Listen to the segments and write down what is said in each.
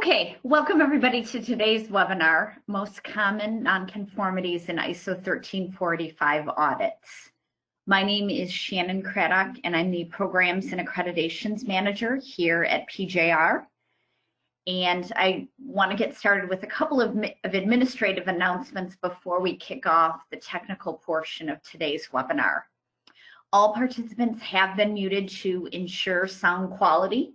Okay, welcome everybody to today's webinar, Most Common Nonconformities in ISO 1345 Audits. My name is Shannon Craddock, and I'm the Programs and Accreditations Manager here at PJR. And I want to get started with a couple of administrative announcements before we kick off the technical portion of today's webinar. All participants have been muted to ensure sound quality.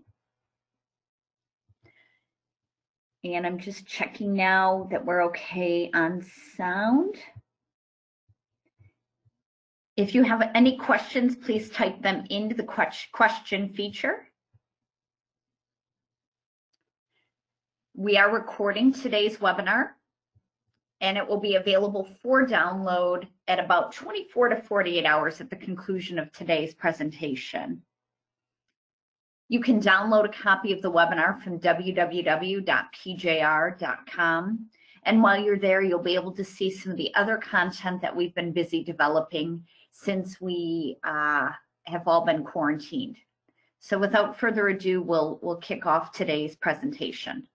And I'm just checking now that we're okay on sound. If you have any questions, please type them into the question feature. We are recording today's webinar, and it will be available for download at about 24 to 48 hours at the conclusion of today's presentation. You can download a copy of the webinar from www.pjr.com. And while you're there, you'll be able to see some of the other content that we've been busy developing since we have all been quarantined. So without further ado, we'll kick off today's presentation.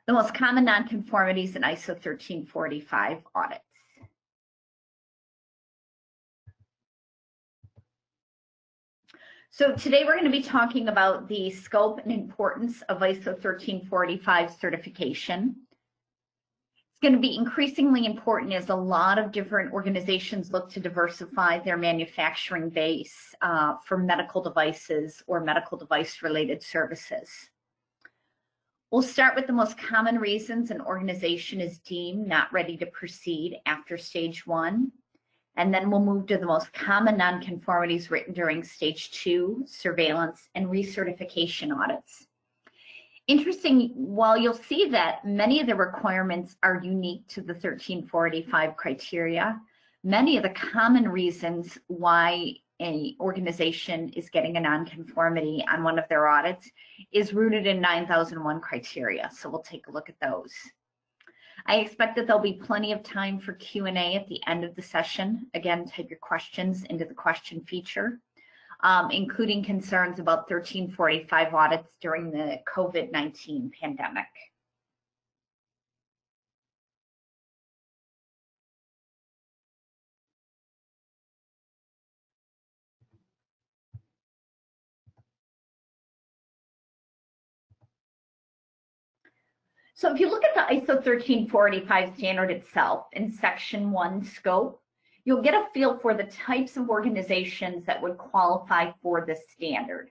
The most common nonconformities in ISO 1345 audits. So today we're going to be talking about the scope and importance of ISO 1345 certification. It's going to be increasingly important as a lot of different organizations look to diversify their manufacturing base for medical devices or medical device related services. We'll start with the most common reasons an organization is deemed not ready to proceed after stage 1. And then we'll move to the most common nonconformities written during stage 2, surveillance and recertification audits. Interesting, while you'll see that many of the requirements are unique to the 1345 criteria, many of the common reasons why an organization is getting a nonconformity on one of their audits is rooted in 9001 criteria. So we'll take a look at those. I expect that there'll be plenty of time for Q&A at the end of the session. Again, type your questions into the question feature, including concerns about 1345 audits during the COVID-19 pandemic. So if you look at the ISO 1345 standard itself in section 1 scope, you'll get a feel for the types of organizations that would qualify for this standard.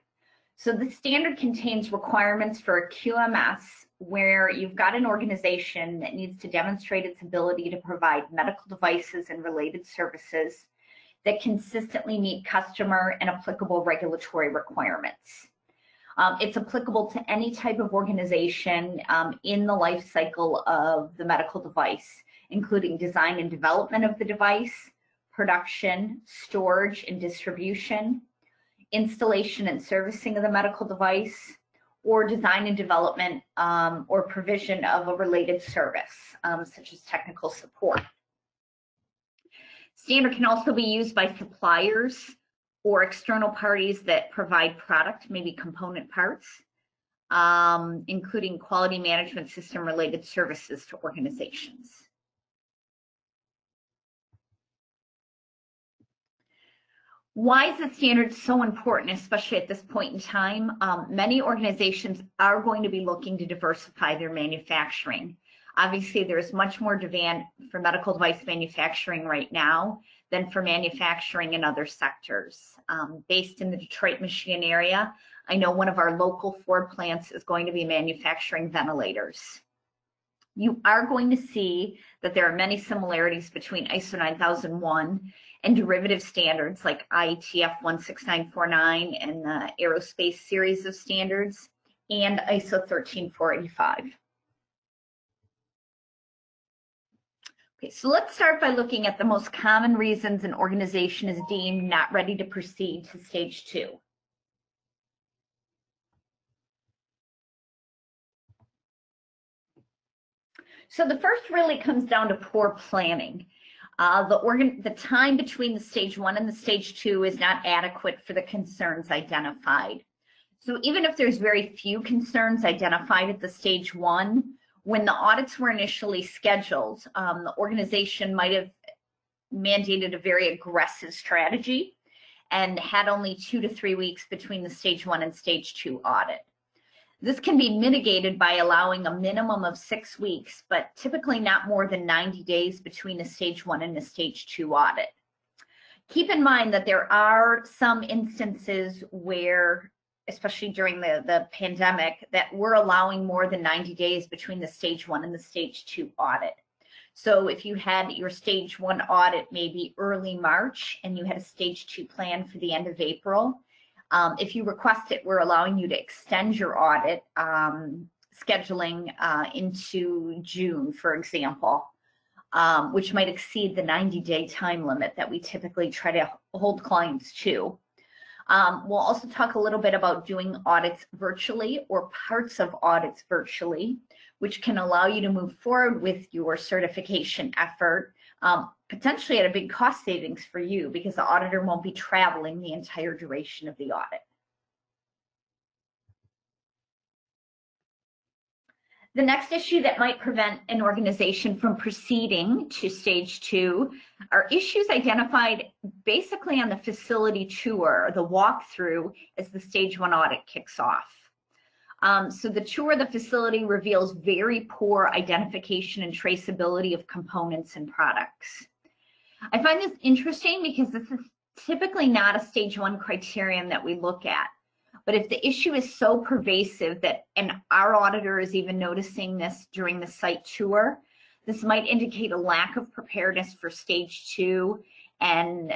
So the standard contains requirements for a QMS where you've got an organization that needs to demonstrate its ability to provide medical devices and related services that consistently meet customer and applicable regulatory requirements. It's applicable to any type of organization in the life cycle of the medical device, including design and development of the device, production, storage and distribution, installation and servicing of the medical device, or design and development or provision of a related service, such as technical support. Standard can also be used by suppliers or external parties that provide product, maybe component parts, including quality management system related services to organizations. Why is the standard so important, especially at this point in time? Many organizations are going to be looking to diversify their manufacturing. Obviously, there's much more demand for medical device manufacturing right now than for manufacturing in other sectors. Based in the Detroit, Michigan area, I know one of our local Ford plants is going to be manufacturing ventilators. You are going to see that there are many similarities between ISO 9001 and derivative standards like IETF 16949 and the aerospace series of standards and ISO 13485. Okay, so let's start by looking at the most common reasons an organization is deemed not ready to proceed to stage 2. So the first really comes down to poor planning. The time between the stage 1 and the stage 2 is not adequate for the concerns identified. So even if there's very few concerns identified at the stage 1, when the audits were initially scheduled, the organization might have mandated a very aggressive strategy and had only 2 to 3 weeks between the stage 1 and stage 2 audit. This can be mitigated by allowing a minimum of 6 weeks, but typically not more than 90 days between the stage 1 and the stage 2 audit. Keep in mind that there are some instances where, especially during the pandemic, that we're allowing more than 90 days between the stage 1 and the stage 2 audit. So if you had your stage 1 audit maybe early March and you had a stage 2 plan for the end of April, if you request it, we're allowing you to extend your audit scheduling into June, for example, which might exceed the 90-day time limit that we typically try to hold clients to. We'll also talk a little bit about doing audits virtually or parts of audits virtually, which can allow you to move forward with your certification effort, potentially at a big cost savings for you because the auditor won't be traveling the entire duration of the audit. The next issue that might prevent an organization from proceeding to stage 2 are issues identified basically on the facility tour, the walkthrough, as the stage 1 audit kicks off. So the tour of the facility reveals very poor identification and traceability of components and products. I find this interesting because this is typically not a stage 1 criterion that we look at. But if the issue is so pervasive that, and our auditor is even noticing this during the site tour, this might indicate a lack of preparedness for stage 2 and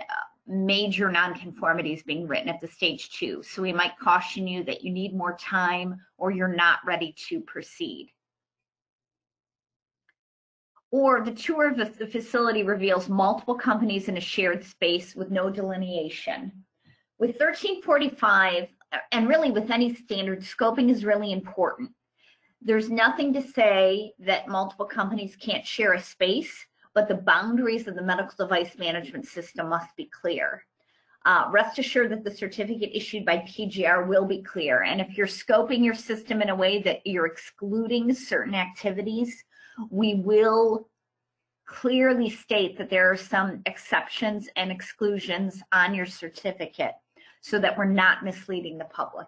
major nonconformities being written at the stage 2. So we might caution you that you need more time or you're not ready to proceed. Or the tour of the facility reveals multiple companies in a shared space with no delineation. With 1345, and really with any standard, scoping is really important. There's nothing to say that multiple companies can't share a space, but the boundaries of the medical device management system must be clear. Rest assured that the certificate issued by PGR will be clear. And if you're scoping your system in a way that you're excluding certain activities, we will clearly state that there are some exceptions and exclusions on your certificate so that we're not misleading the public.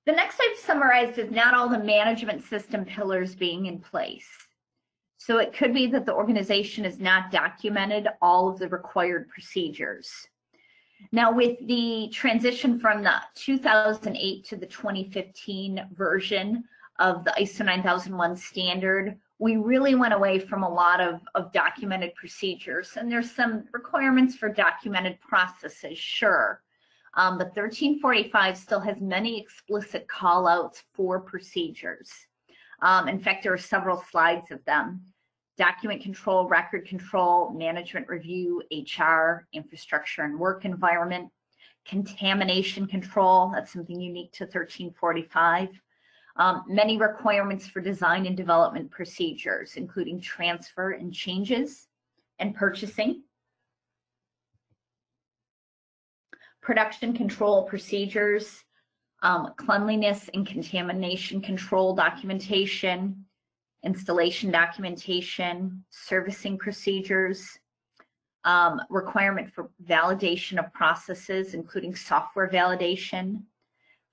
The next I've summarized is not all the management system pillars being in place. So it could be that the organization has not documented all of the required procedures. Now, with the transition from the 2008 to the 2015 version of the ISO 9001 standard, we really went away from a lot of documented procedures. And there's some requirements for documented processes, sure. But 1345 still has many explicit call-outs for procedures. In fact, there are several slides of them. Document control, record control, management review, HR, infrastructure and work environment, contamination control, that's something unique to 1345. Many requirements for design and development procedures, including transfer and changes and purchasing. Production control procedures, cleanliness and contamination control documentation, installation documentation, servicing procedures, requirement for validation of processes, including software validation,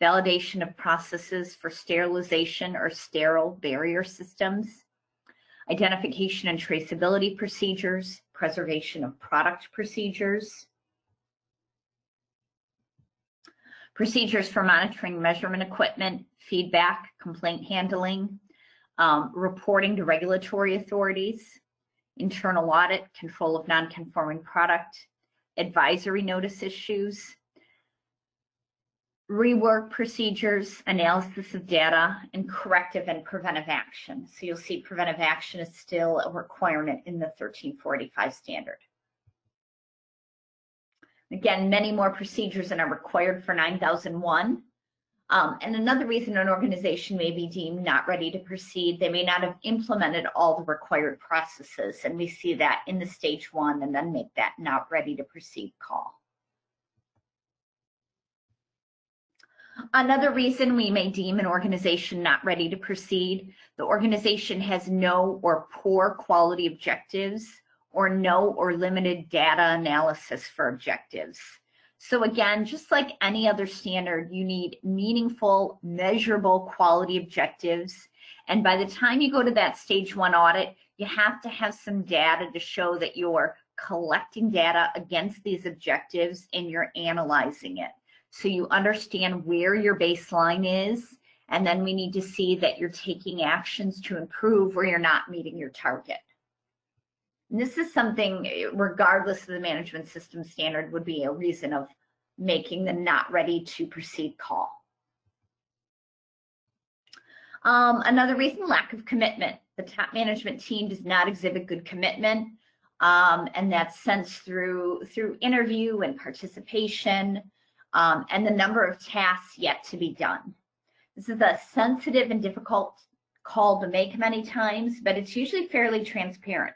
validation of processes for sterilization or sterile barrier systems, identification and traceability procedures, preservation of product procedures, procedures for monitoring measurement equipment, feedback, complaint handling, reporting to regulatory authorities, internal audit, control of non-conforming product, advisory notice issues, rework procedures, analysis of data, and corrective and preventive action. So you'll see preventive action is still a requirement in the 1345 standard. Again, many more procedures than are required for 9001. And another reason an organization may be deemed not ready to proceed, they may not have implemented all the required processes, and we see that in the stage 1 and then make that not ready to proceed call. Another reason we may deem an organization not ready to proceed, the organization has no or poor quality objectives or no or limited data analysis for objectives. So again, just like any other standard, you need meaningful, measurable quality objectives. And by the time you go to that stage 1 audit, you have to have some data to show that you're collecting data against these objectives and you're analyzing it. So you understand where your baseline is, and then we need to see that you're taking actions to improve where you're not meeting your target. And this is something, regardless of the management system standard, would be a reason of making the not ready to proceed call. Another reason, lack of commitment. The top management team does not exhibit good commitment, and that's sensed through interview and participation, and the number of tasks yet to be done. This is a sensitive and difficult call to make many times, but it's usually fairly transparent.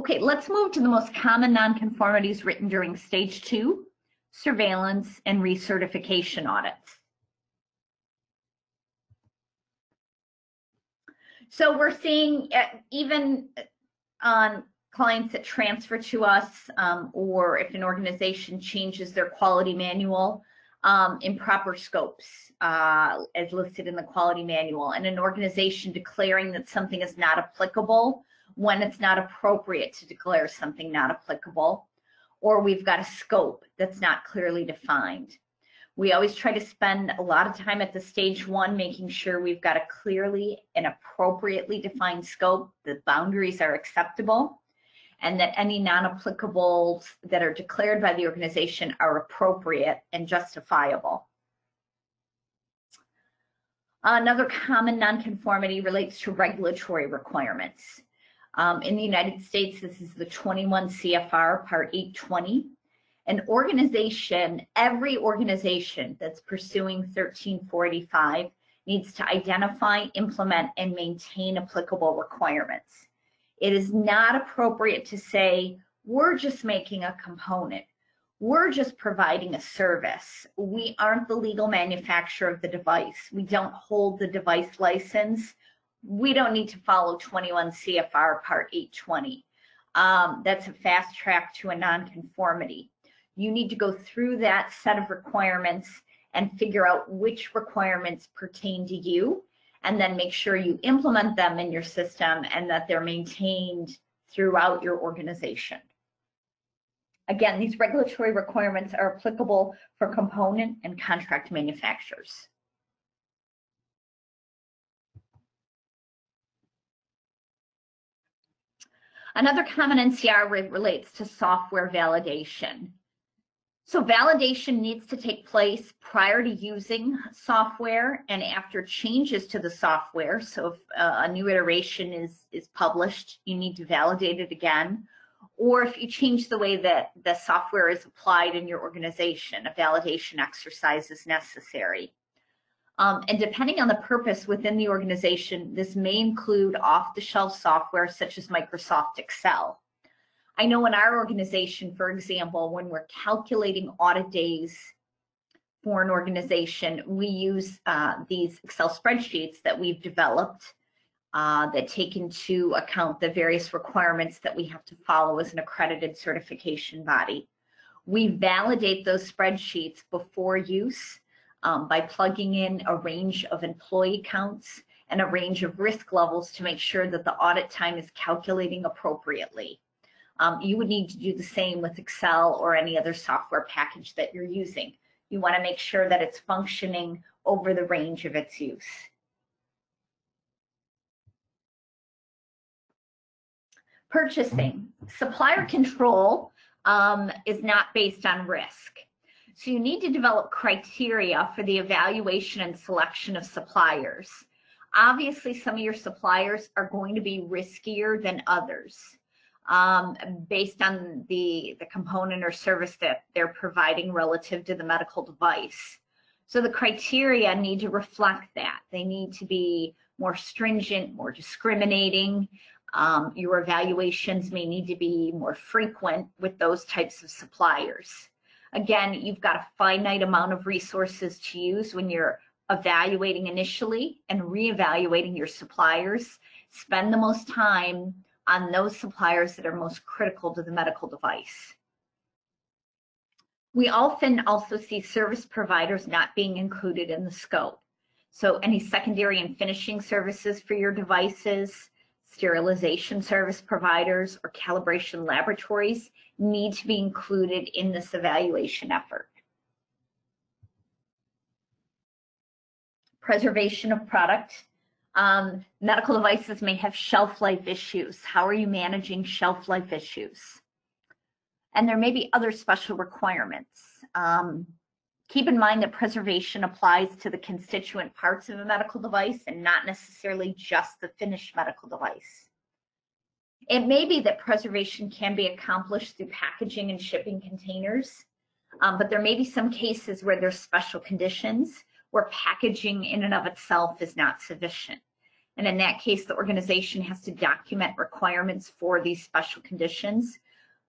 Okay, let's move to the most common nonconformities written during stage 2, surveillance and recertification audits. So we're seeing even on clients that transfer to us, or if an organization changes their quality manual, improper scopes as listed in the quality manual, and an organization declaring that something is not applicable when it's not appropriate to declare something not applicable, or we've got a scope that's not clearly defined. We always try to spend a lot of time at the stage 1 making sure we've got a clearly and appropriately defined scope, the boundaries are acceptable, and that any non-applicables that are declared by the organization are appropriate and justifiable. Another common nonconformity relates to regulatory requirements. In the United States, this is the 21 CFR Part 820. An organization, every organization that's pursuing 1345 needs to identify, implement, and maintain applicable requirements. It is not appropriate to say, we're just making a component. We're just providing a service. We aren't the legal manufacturer of the device. We don't hold the device license. We don't need to follow 21 CFR Part 820. That's a fast track to a nonconformity. You need to go through that set of requirements and figure out which requirements pertain to you, and then make sure you implement them in your system and that they're maintained throughout your organization. Again, these regulatory requirements are applicable for component and contract manufacturers. Another common NCR relates to software validation. So validation needs to take place prior to using software and after changes to the software. So if a new iteration is published, you need to validate it again. Or if you change the way that the software is applied in your organization, a validation exercise is necessary. And depending on the purpose within the organization, this may include off-the-shelf software such as Microsoft Excel. I know in our organization, for example, when we're calculating audit days for an organization, we use these Excel spreadsheets that we've developed that take into account the various requirements that we have to follow as an accredited certification body. We validate those spreadsheets before use by plugging in a range of employee counts and a range of risk levels to make sure that the audit time is calculating appropriately. You would need to do the same with Excel or any other software package that you're using. You want to make sure that it's functioning over the range of its use. Purchasing. Supplier control is not based on risk. So you need to develop criteria for the evaluation and selection of suppliers. Obviously, some of your suppliers are going to be riskier than others. based on the component or service that they're providing relative to the medical device. So the criteria need to reflect that. They need to be more stringent, more discriminating. Your evaluations may need to be more frequent with those types of suppliers. Again, you've got a finite amount of resources to use when you're evaluating initially and reevaluating your suppliers. Spend the most time on those suppliers that are most critical to the medical device. We often also see service providers not being included in the scope. So any secondary and finishing services for your devices, sterilization service providers, or calibration laboratories need to be included in this evaluation effort. Preservation of product. Medical devices may have shelf life issues. How are you managing shelf life issues? And there may be other special requirements. Keep in mind that preservation applies to the constituent parts of a medical device and not necessarily just the finished medical device. It may be that preservation can be accomplished through packaging and shipping containers, but there may be some cases where there's special conditions where packaging in and of itself is not sufficient. And in that case, the organization has to document requirements for these special conditions.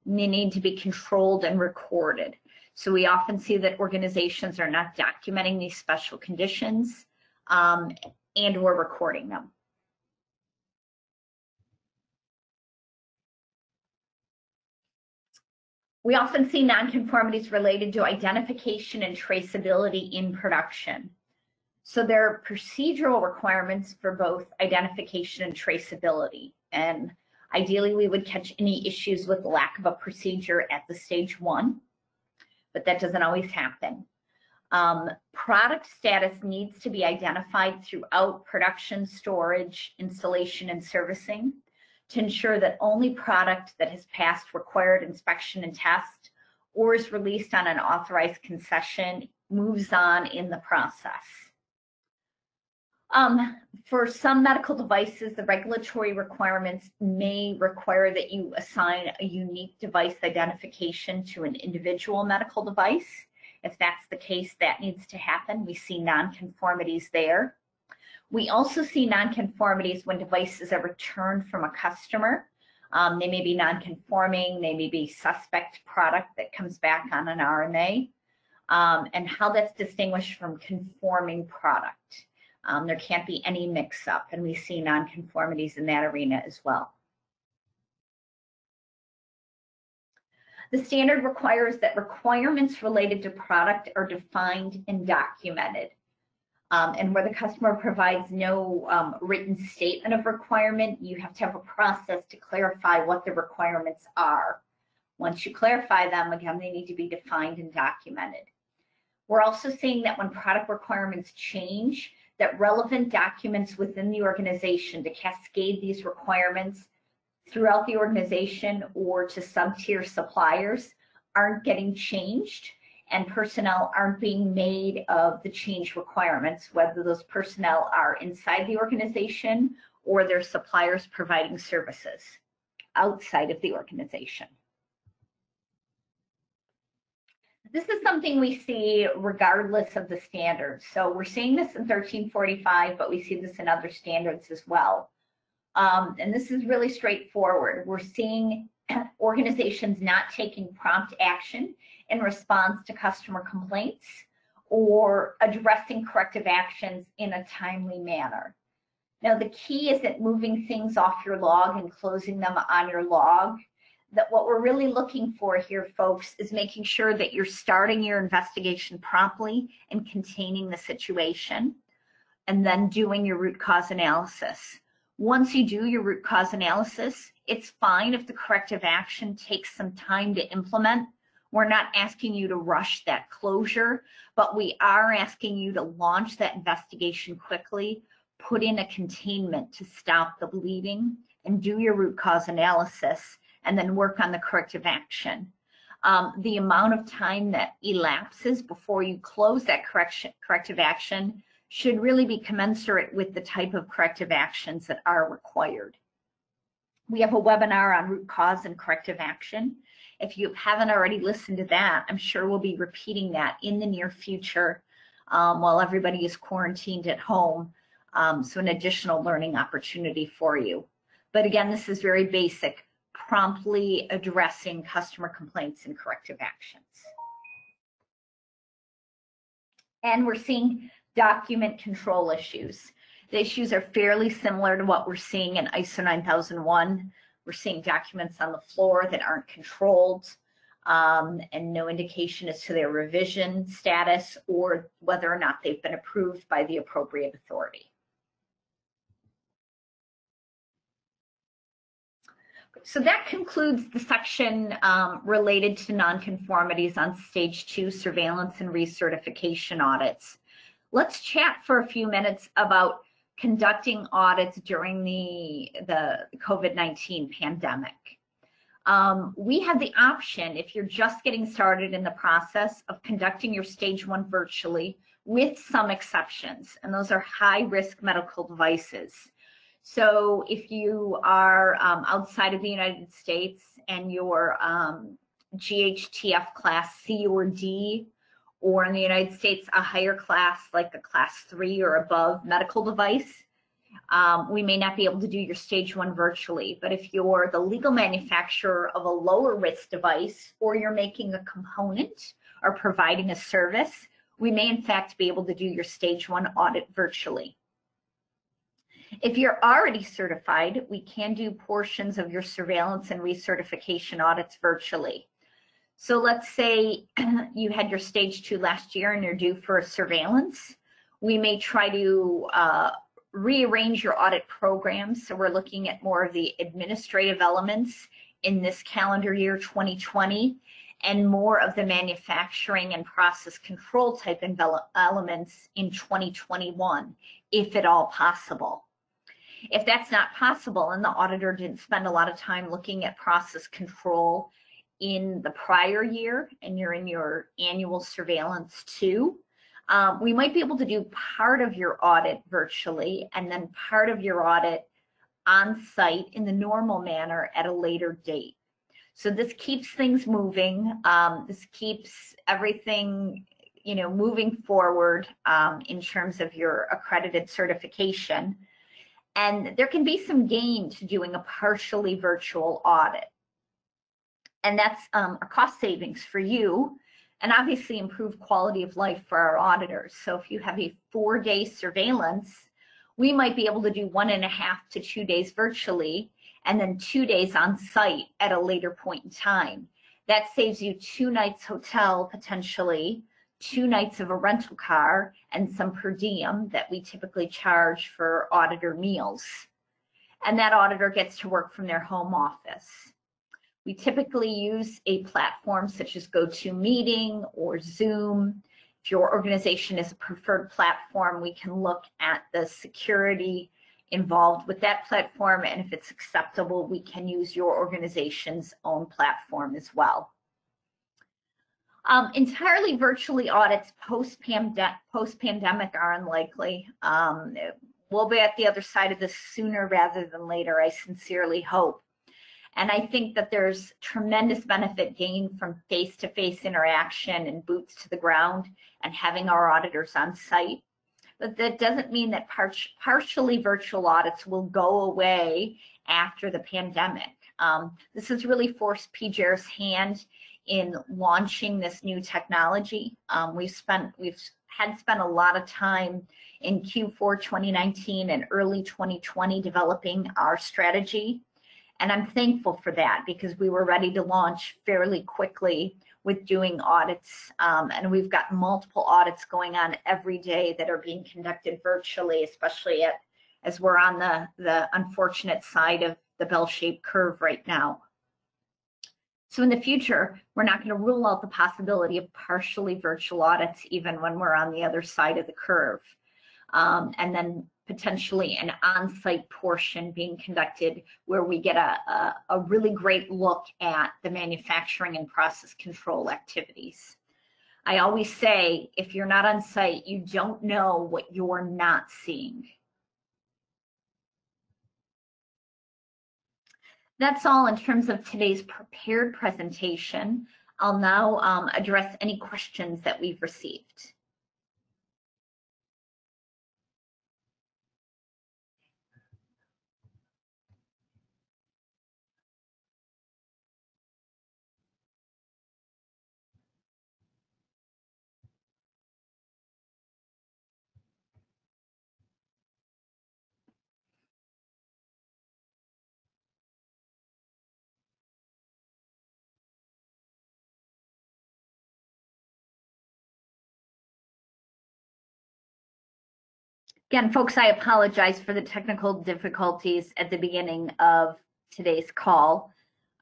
They need to be controlled and recorded. So we often see that organizations are not documenting these special conditions and or recording them. We often see nonconformities related to identification and traceability in production. So there are procedural requirements for both identification and traceability. And ideally, we would catch any issues with lack of a procedure at the stage 1, but that doesn't always happen. Product status needs to be identified throughout production, storage, installation, and servicing to ensure that only product that has passed required inspection and test or is released on an authorized concession moves on in the process. For some medical devices, the regulatory requirements may require that you assign a unique device identification to an individual medical device. If that's the case, that needs to happen. We see nonconformities there. We also see nonconformities when devices are returned from a customer. They may be nonconforming, they may be suspect product that comes back on an RMA, and how that's distinguished from conforming product. There can't be any mix-up, and we see nonconformities in that arena as well. The standard requires that requirements related to product are defined and documented. And where the customer provides no written statement of requirement, you have to have a process to clarify what the requirements are. Once you clarify them, again, they need to be defined and documented. We're also seeing that when product requirements change, that relevant documents within the organization to cascade these requirements throughout the organization or to sub-tier suppliers aren't getting changed, and personnel aren't being made of the change requirements, whether those personnel are inside the organization or their suppliers providing services outside of the organization. This is something we see regardless of the standards. So we're seeing this in 1345, but we see this in other standards as well. And this is really straightforward. We're seeing organizations not taking prompt action in response to customer complaints or addressing corrective actions in a timely manner. Now, the key isn't moving things off your log and closing them on your log. That what we're really looking for here, folks, is making sure that you're starting your investigation promptly and containing the situation, and then doing your root cause analysis. Once you do your root cause analysis, it's fine if the corrective action takes some time to implement. We're not asking you to rush that closure, but we are asking you to launch that investigation quickly, put in a containment to stop the bleeding, and do your root cause analysis, and then work on the corrective action. The amount of time that elapses before you close that corrective action should really be commensurate with the type of corrective actions that are required. We have a webinar on root cause and corrective action. If you haven't already listened to that, I'm sure we'll be repeating that in the near future while everybody is quarantined at home. So an additional learning opportunity for you. But again, this is very basic, promptly addressing customer complaints and corrective actions. And we're seeing document control issues. The issues are fairly similar to what we're seeing in ISO 9001. We're seeing documents on the floor that aren't controlled and no indication as to their revision status or whether or not they've been approved by the appropriate authority. So that concludes the section related to nonconformities on stage 2 surveillance and recertification audits. Let's chat for a few minutes about conducting audits during the COVID-19 pandemic. We have the option, if you're just getting started in the process, of conducting your stage 1 virtually with some exceptions, and those are high-risk medical devices. So if you are outside of the United States and your GHTF class C or D, or in the United States, a higher class like a class 3 or above medical device, we may not be able to do your stage 1 virtually. But if you're the legal manufacturer of a lower risk device, or you're making a component or providing a service, we may in fact be able to do your stage 1 audit virtually. If you're already certified, we can do portions of your surveillance and recertification audits virtually. So let's say you had your stage 2 last year and you're due for a surveillance. We may try to rearrange your audit program. So we're looking at more of the administrative elements in this calendar year 2020 and more of the manufacturing and process control type elements in 2021, if at all possible. If that's not possible and the auditor didn't spend a lot of time looking at process control in the prior year and you're in your annual surveillance 2, we might be able to do part of your audit virtually and then part of your audit on site in the normal manner at a later date. So this keeps things moving. This keeps everything, moving forward in terms of your accredited certification. And there can be some gain to doing a partially virtual audit. And that's a cost savings for you and obviously improved quality of life for our auditors. So if you have a 4-day surveillance, we might be able to do 1.5 to 2 days virtually and then 2 days on site at a later point in time. That saves you 2 nights hotel potentially, 2 nights of a rental car, and some per diem that we typically charge for auditor meals. And that auditor gets to work from their home office. We typically use a platform such as GoToMeeting or Zoom. If your organization is a preferred platform, we can look at the security involved with that platform, and if it's acceptable, we can use your organization's own platform as well. Entirely virtually audits post-pandemic are unlikely. We'll be at the other side of this sooner rather than later, I sincerely hope. And I think that there's tremendous benefit gained from face-to-face interaction and boots to the ground and having our auditors on site. But that doesn't mean that partially virtual audits will go away after the pandemic. This has really forced PJR's hand in launching this new technology. We've had spent a lot of time in Q4 2019 and early 2020 developing our strategy. And I'm thankful for that because we were ready to launch fairly quickly with doing audits. And we've got multiple audits going on every day that are being conducted virtually, especially as we're on the unfortunate side of the bell-shaped curve right now. So in the future, we're not going to rule out the possibility of partially virtual audits even when we're on the other side of the curve. And then potentially an on-site portion being conducted where we get a really great look at the manufacturing and process control activities. I always say, if you're not on site, you don't know what you're not seeing. That's all in terms of today's prepared presentation. I'll now address any questions that we've received. Again, folks, I apologize for the technical difficulties at the beginning of today's call.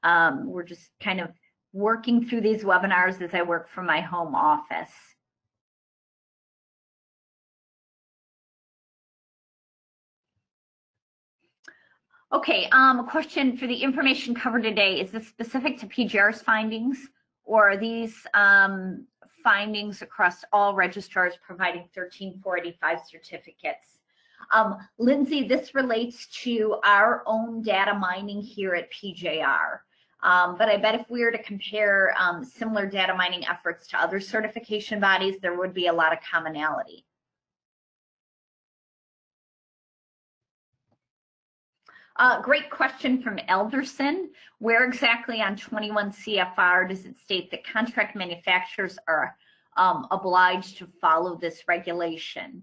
We're just kind of working through these webinars as I work from my home office. Okay, a question for the information covered today. Is this specific to PGR's findings, or are these findings across all registrars providing 13485 certificates? Lindsay, this relates to our own data mining here at PJR. But I bet if we were to compare similar data mining efforts to other certification bodies, there would be a lot of commonality. Great question from Elderson. Where exactly on 21 CFR does it state that contract manufacturers are obliged to follow this regulation?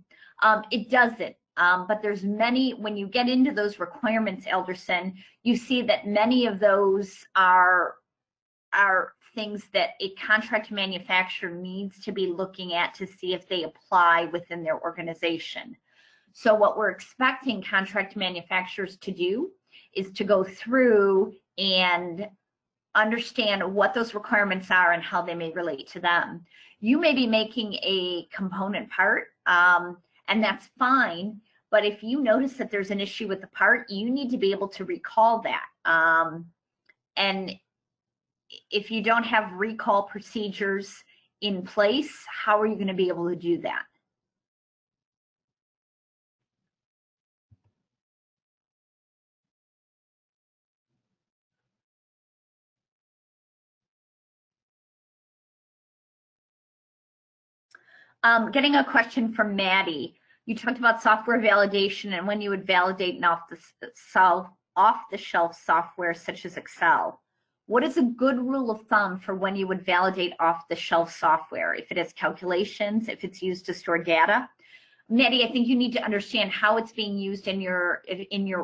It doesn't, but there's many, when you get into those requirements, Elderson, you see that many of those are things that a contract manufacturer needs to be looking at to see if they apply within their organization. So what we're expecting contract manufacturers to do is to go through and understand what those requirements are and how they may relate to them. You may be making a component part, and that's fine, but if you notice that there's an issue with the part, you need to be able to recall that. And if you don't have recall procedures in place, how are you going to be able to do that? Getting a question from Maddie. You talked about software validation and when you would validate an off-the-shelf software such as Excel. What is a good rule of thumb for when you would validate off-the-shelf software? If it has calculations, if it's used to store data? Maddie, I think you need to understand how it's being used in your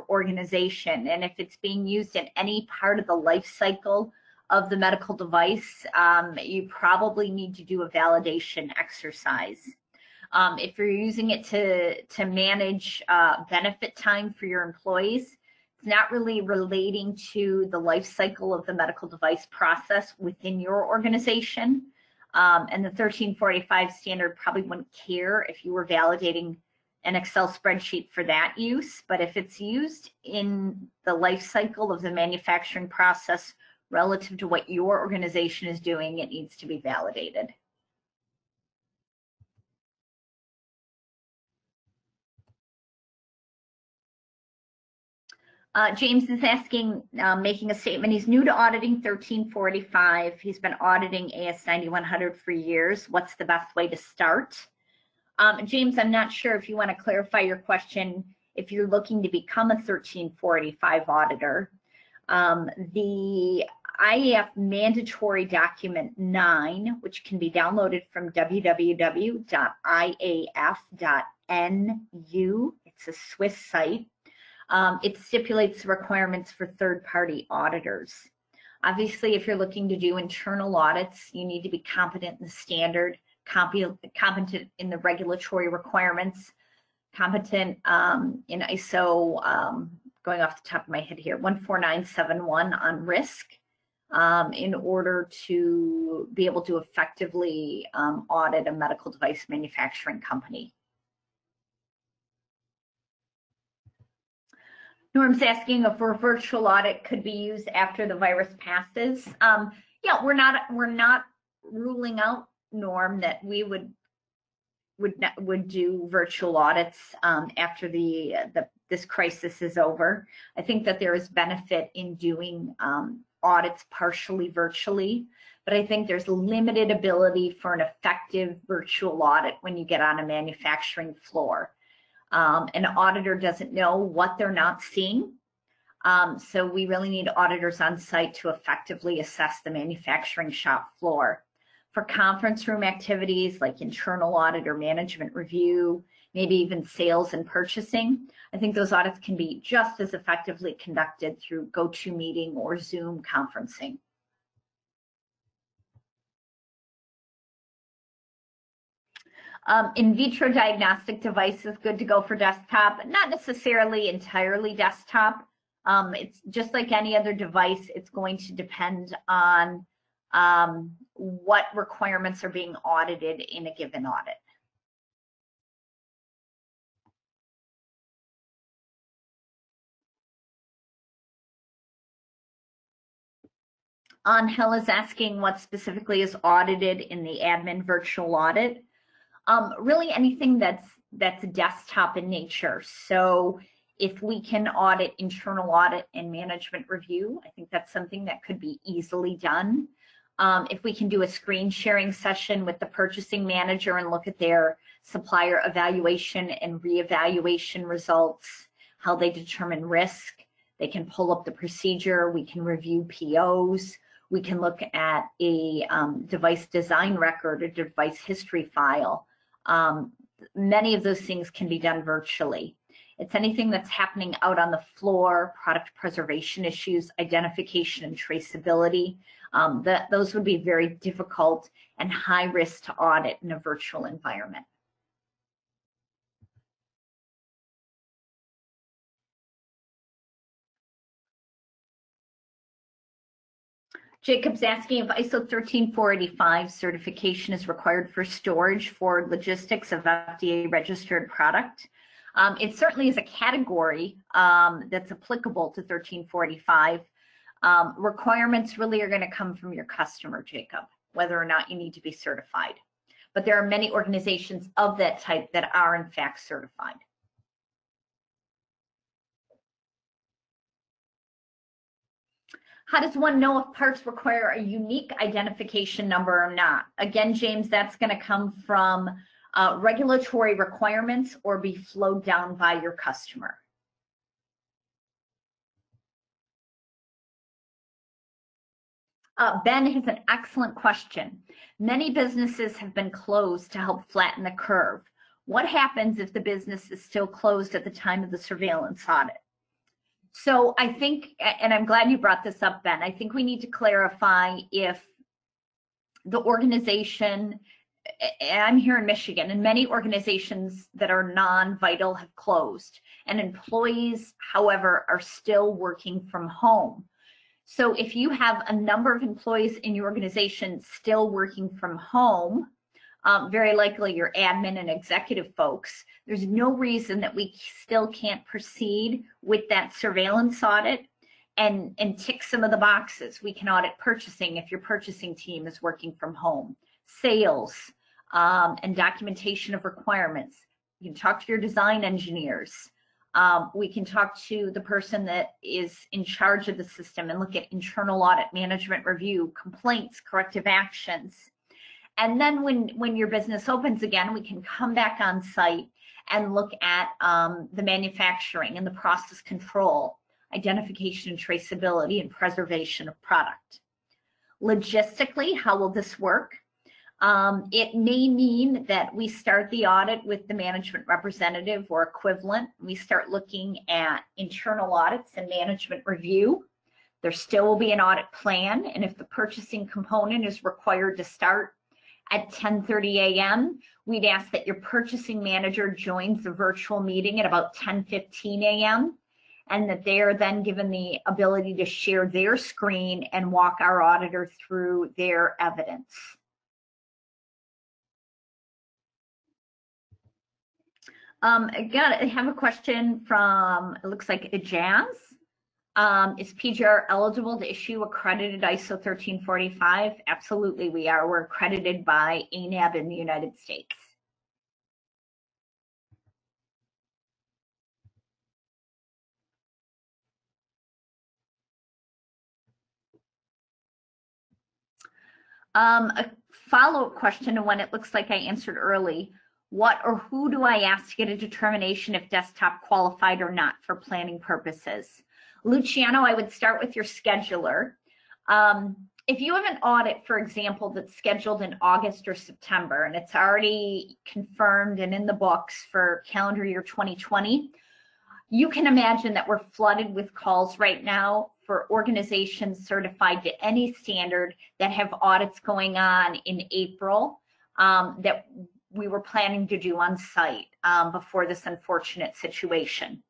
organization, and if it's being used in any part of the life cycle of the medical device, you probably need to do a validation exercise. If you're using it to manage benefit time for your employees, it's not really relating to the life cycle of the medical device process within your organization. And the 1345 standard probably wouldn't care if you were validating an Excel spreadsheet for that use, but if it's used in the life cycle of the manufacturing process relative to what your organization is doing, it needs to be validated. James is asking, making a statement. He's new to auditing 1345. He's been auditing AS 9100 for years. What's the best way to start? James, I'm not sure if you want to clarify your question if you're looking to become a 1345 auditor. The IAF mandatory document 9, which can be downloaded from www.iaf.nu. It's a Swiss site. It stipulates requirements for third-party auditors. Obviously, if you're looking to do internal audits, you need to be competent in the standard, competent in the regulatory requirements, competent in ISO, going off the top of my head here, 14971 on risk, in order to be able to effectively audit a medical device manufacturing company. Norm's asking if a virtual audit could be used after the virus passes. Yeah, we're not ruling out, Norm, that we would would do virtual audits after this crisis is over. I think that there is benefit in doing audits partially virtually, but I think there's limited ability for an effective virtual audit when you get on a manufacturing floor. An auditor doesn't know what they're not seeing. So we really need auditors on site to effectively assess the manufacturing shop floor. For conference room activities like internal audit or management review, maybe even sales and purchasing, I think those audits can be just as effectively conducted through GoToMeeting or Zoom conferencing. In vitro diagnostic devices, good to go for desktop, not necessarily entirely desktop. It's just like any other device, it's going to depend on what requirements are being audited in a given audit. Angel is asking what specifically is audited in the admin virtual audit. Really anything that's desktop in nature. So if we can audit internal audit and management review, I think that's something that could be easily done. If we can do a screen sharing session with the purchasing manager and look at their supplier evaluation and reevaluation results, how they determine risk, they can pull up the procedure, we can review POs, we can look at a device design record, a device history file. Many of those things can be done virtually. It's anything that's happening out on the floor, product preservation issues, identification and traceability. Those would be very difficult and high risk to audit in a virtual environment. Jacob's asking if ISO 13485 certification is required for storage for logistics of FDA registered product. It certainly is a category that's applicable to 13485. Requirements really are going to come from your customer, Jacob, whether or not you need to be certified. But there are many organizations of that type that are in fact certified. How does one know if parts require a unique identification number or not? Again, James, that's going to come from regulatory requirements or be flowed down by your customer. Ben has an excellent question. Many businesses have been closed to help flatten the curve. What happens if the business is still closed at the time of the surveillance audit? So I think, and I'm glad you brought this up, Ben, I think we need to clarify if the organization, I'm here in Michigan, and many organizations that are non-vital have closed, and employees, however, are still working from home. So if you have a number of employees in your organization still working from home, very likely your admin and executive folks, there's no reason that we still can't proceed with that surveillance audit and tick some of the boxes. We can audit purchasing if your purchasing team is working from home, sales, and documentation of requirements. You can talk to your design engineers. We can talk to the person that is in charge of the system and look at internal audit, management review, complaints, corrective actions. And then when your business opens again, we can come back on site and look at the manufacturing and the process control, identification and traceability, and preservation of product. Logistically, how will this work? It may mean that we start the audit with the management representative or equivalent. We start looking at internal audits and management review. There still will be an audit plan, and if the purchasing component is required to start at 10:30 a.m., we'd ask that your purchasing manager joins the virtual meeting at about 10:15 a.m., and that they are then given the ability to share their screen and walk our auditor through their evidence. I have a question from, it looks like Jazz. Is PGR eligible to issue accredited ISO 13485? Absolutely, we are. We're accredited by ANAB in the United States. A follow-up question to one it looks like I answered early. What or who do I ask to get a determination if desktop qualified or not for planning purposes? Luciano, I would start with your scheduler. If you have an audit, for example, that's scheduled in August or September, and it's already confirmed and in the books for calendar year 2020, you can imagine that we're flooded with calls right now for organizations certified to any standard that have audits going on in April that we were planning to do on site before this unfortunate situation.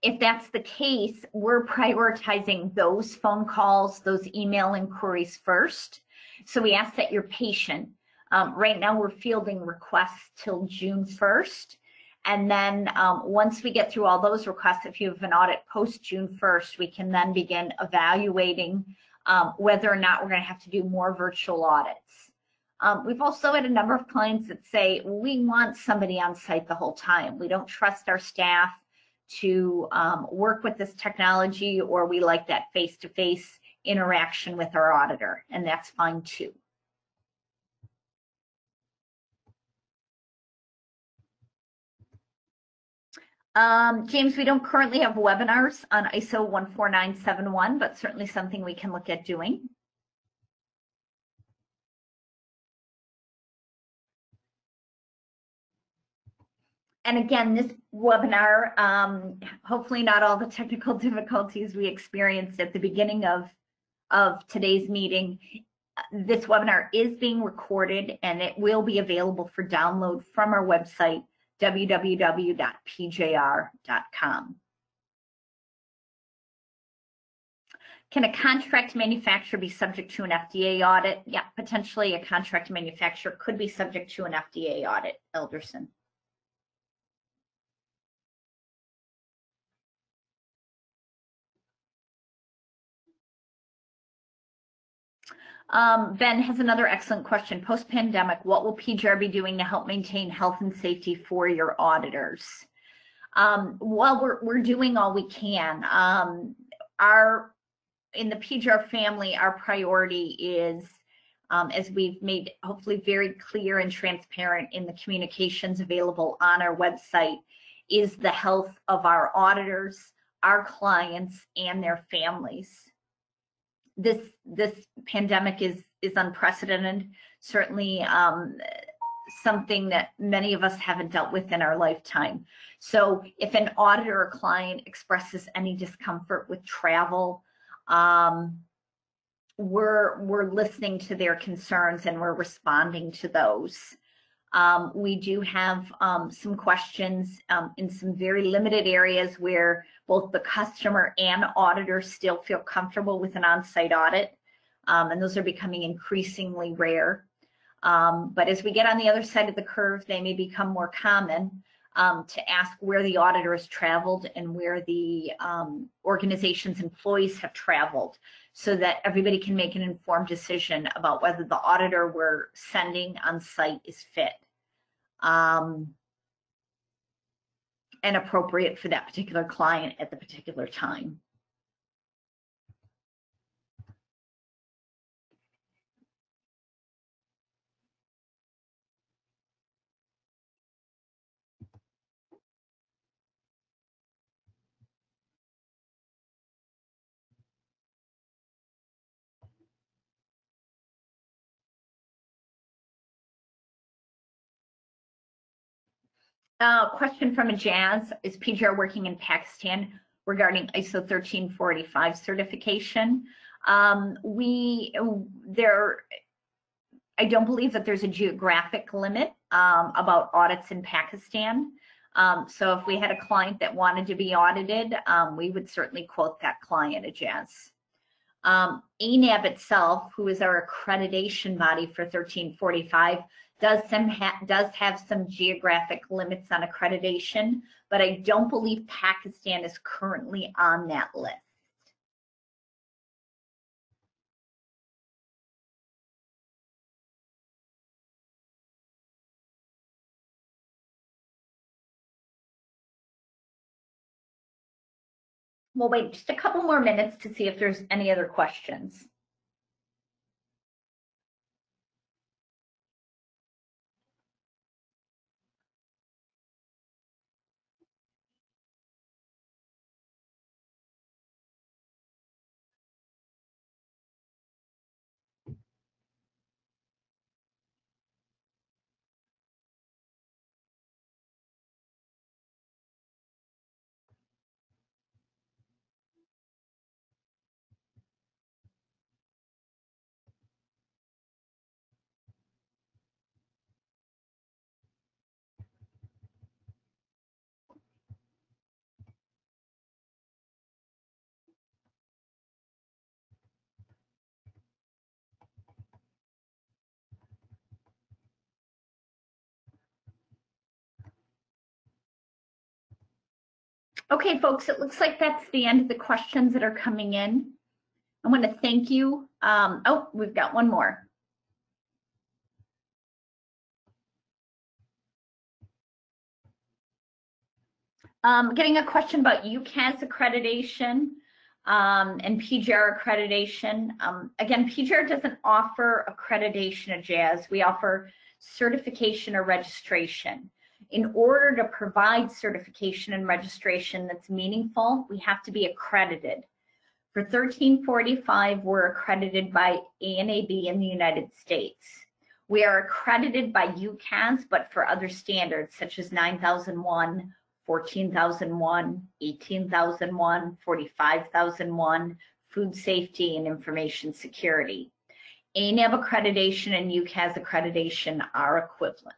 If that's the case, we're prioritizing those phone calls, those email inquiries first. So we ask that you're patient. Right now we're fielding requests till June 1st. And then once we get through all those requests, if you have an audit post June 1st, we can then begin evaluating whether or not we're going to have to do more virtual audits. We've also had a number of clients that say, we want somebody on site the whole time. We don't trust our staff to work with this technology, or we like that face-to-face interaction with our auditor, and that's fine too. James, we don't currently have webinars on ISO 14971, but certainly something we can look at doing. And again, this webinar, hopefully not all the technical difficulties we experienced at the beginning of today's meeting. This webinar is being recorded and it will be available for download from our website, www.pjr.com. Can a contract manufacturer be subject to an FDA audit? Yeah, potentially a contract manufacturer could be subject to an FDA audit, Elderson. Ben has another excellent question. Post-pandemic, what will PJR be doing to help maintain health and safety for your auditors? Well, we're doing all we can. In the PJR family, our priority is, as we've made hopefully very clear and transparent in the communications available on our website, is the health of our auditors, our clients, and their families. This pandemic is unprecedented, certainly something that many of us haven't dealt with in our lifetime. So if an auditor or client expresses any discomfort with travel, we're listening to their concerns and we're responding to those. We do have some questions in some very limited areas where both the customer and auditor still feel comfortable with an on-site audit, and those are becoming increasingly rare. But as we get on the other side of the curve, they may become more common to ask where the auditor has traveled and where the organization's employees have traveled, so that everybody can make an informed decision about whether the auditor we're sending on site is fit and appropriate for that particular client at the particular time. Question from a Jazz: is PJR working in Pakistan regarding ISO 13485 certification? I don't believe that there's a geographic limit about audits in Pakistan. So if we had a client that wanted to be audited, we would certainly quote that client a Jazz. ANAB itself, who is our accreditation body for 1345, does have some geographic limits on accreditation, but I don't believe Pakistan is currently on that list. We'll wait just a couple more minutes to see if there's any other questions. Okay, folks, it looks like that's the end of the questions that are coming in. I want to thank you. Oh, we've got one more. Getting a question about UCAS accreditation and PGR accreditation. Again, PGR doesn't offer accreditation at JAS. We offer certification or registration. In order to provide certification and registration that's meaningful, we have to be accredited. For 1345, we're accredited by ANAB in the United States. We are accredited by UCAS, but for other standards such as 9001, 14,001, 18,001, 45,001, food safety and information security. ANAB accreditation and UCAS accreditation are equivalent.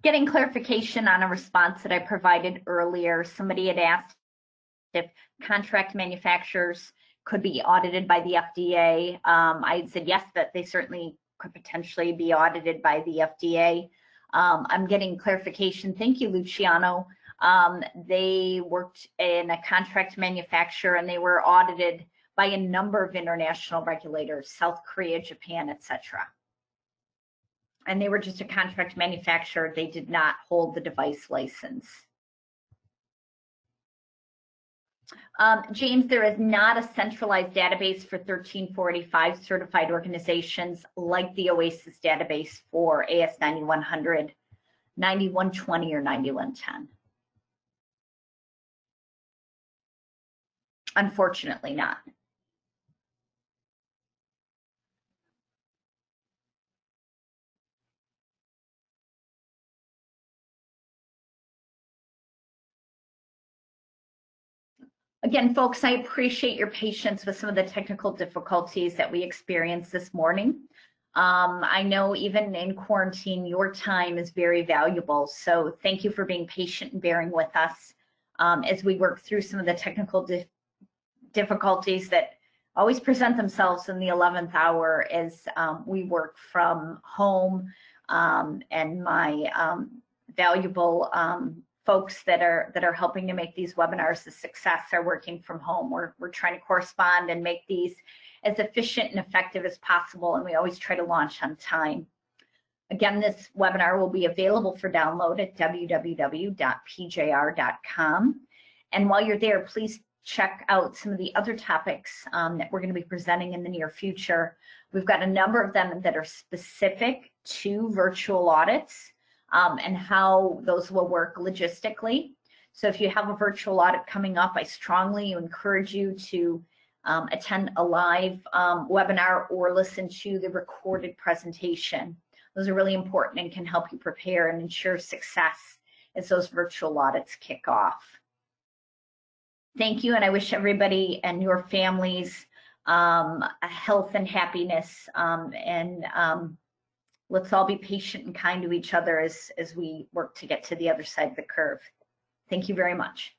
Getting clarification on a response that I provided earlier. Somebody had asked if contract manufacturers could be audited by the FDA. I had said yes, that they certainly could potentially be audited by the FDA. I'm getting clarification. Thank you, Luciano. They worked in a contract manufacturer and they were audited by a number of international regulators, South Korea, Japan, etc. And they were just a contract manufacturer. They did not hold the device license. James, there is not a centralized database for 1345 certified organizations like the OASIS database for AS 9100, 9120, or 9110. Unfortunately not. Again, folks, I appreciate your patience with some of the technical difficulties that we experienced this morning. I know even in quarantine, your time is very valuable. So thank you for being patient and bearing with us as we work through some of the technical difficulties that always present themselves in the 11th hour as we work from home, and my valuable folks that are helping to make these webinars a success are working from home. We're trying to correspond and make these as efficient and effective as possible, and we always try to launch on time. Again, this webinar will be available for download at www.pjr.com. And while you're there, please check out some of the other topics that we're going to be presenting in the near future. We've got a number of them that are specific to virtual audits and how those will work logistically. So if you have a virtual audit coming up, I strongly encourage you to attend a live webinar or listen to the recorded presentation. Those are really important and can help you prepare and ensure success as those virtual audits kick off. Thank you, and I wish everybody and your families health and happiness, and let's all be patient and kind to each other as we work to get to the other side of the curve. Thank you very much.